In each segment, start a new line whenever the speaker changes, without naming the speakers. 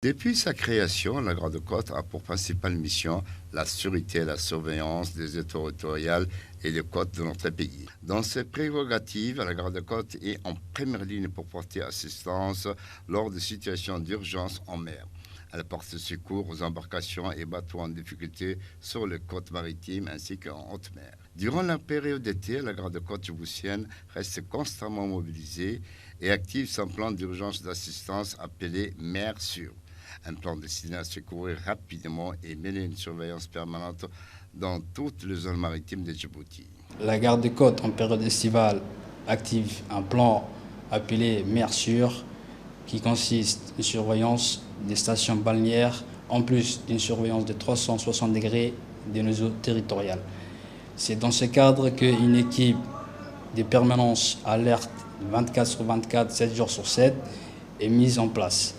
Depuis sa création, la Garde-Côte a pour principale mission la sûreté et la surveillance des eaux territoriales et des côtes de notre pays. Dans ses prérogatives, la Garde-Côte est en première ligne pour porter assistance lors de situations d'urgence en mer. Elle porte secours aux embarcations et bateaux en difficulté sur les côtes maritimes ainsi qu'en haute mer. Durant la période d'été, la Garde-Côte djiboutienne reste constamment mobilisée et active son plan d'urgence d'assistance appelé Mer Sûre. Un plan destiné à secourir rapidement et mener une surveillance permanente dans toutes les zones maritimes de Djibouti.
La Garde-Côte, en période estivale, active un plan appelé Mer Sûre qui consiste en une surveillance des stations balnéaires en plus d'une surveillance de 360 degrés de nos eaux territoriales. C'est dans ce cadre qu'une équipe de permanence alerte 24 sur 24, 7 jours sur 7 est mise en place.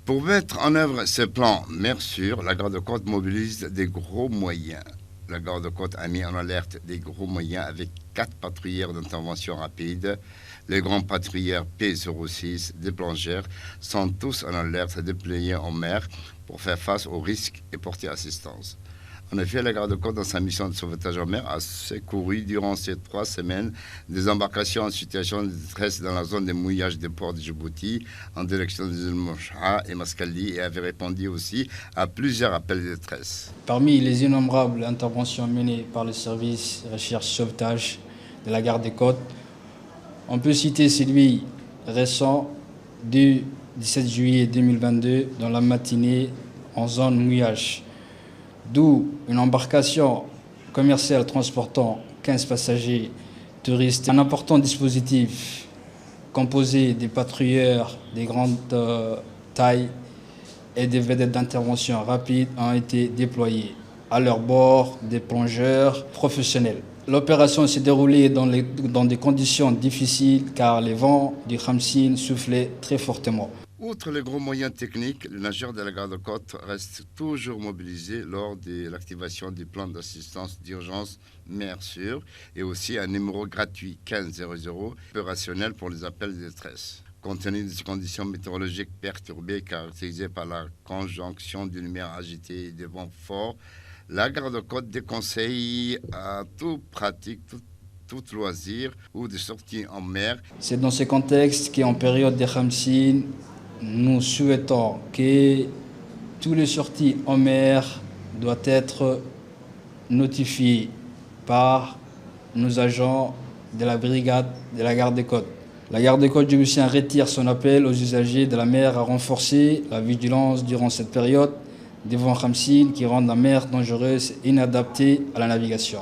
Pour mettre en œuvre ce plan Mer Sûre, la Garde-Côte mobilise des gros moyens. La Garde-Côte a mis en alerte des gros moyens avec 4 patrouilleurs d'intervention rapide. Les grands patrouilleurs P06 des plongeurs sont tous en alerte déployés en mer pour faire face aux risques et porter assistance. En effet, la Garde-Côte, dans sa mission de sauvetage en mer, a secouru durant ces 3 semaines des embarcations en situation de détresse dans la zone de mouillage des ports de Djibouti, en direction des îles Moucha et Mascali, et avait répondu aussi à plusieurs appels de détresse.
Parmi les innombrables interventions menées par le service recherche-sauvetage de la Garde-Côte, on peut citer celui récent du 17 juillet 2022 dans la matinée en zone mouillage, d'où une embarcation commerciale transportant 15 passagers touristes. Un important dispositif composé des patrouilleurs de grande taille et des vedettes d'intervention rapide ont été déployés. À leur bord, des plongeurs professionnels. L'opération s'est déroulée dans des conditions difficiles car les vents du Khamsin soufflaient très fortement.
Outre les gros moyens techniques, les nageurs de la Garde-Côte restent toujours mobilisés lors de l'activation du plan d'assistance d'urgence Mer Sûre et aussi un numéro gratuit 1500 opérationnel pour les appels de détresse. Compte tenu des conditions météorologiques perturbées caractérisées par la conjonction d'une mer agitée et des vents forts, la Garde-Côte déconseille à tout pratique, tout loisir ou des sorties en mer.
C'est dans ce contexte qu'en période de Khamsin, nous souhaitons que toutes les sorties en mer doivent être notifiées par nos agents de la brigade de la Garde-Côte. La Garde-Côte djiboutienne retire son appel aux usagers de la mer à renforcer la vigilance durant cette période des vents Khamsin qui rendent la mer dangereuse et inadaptée à la navigation.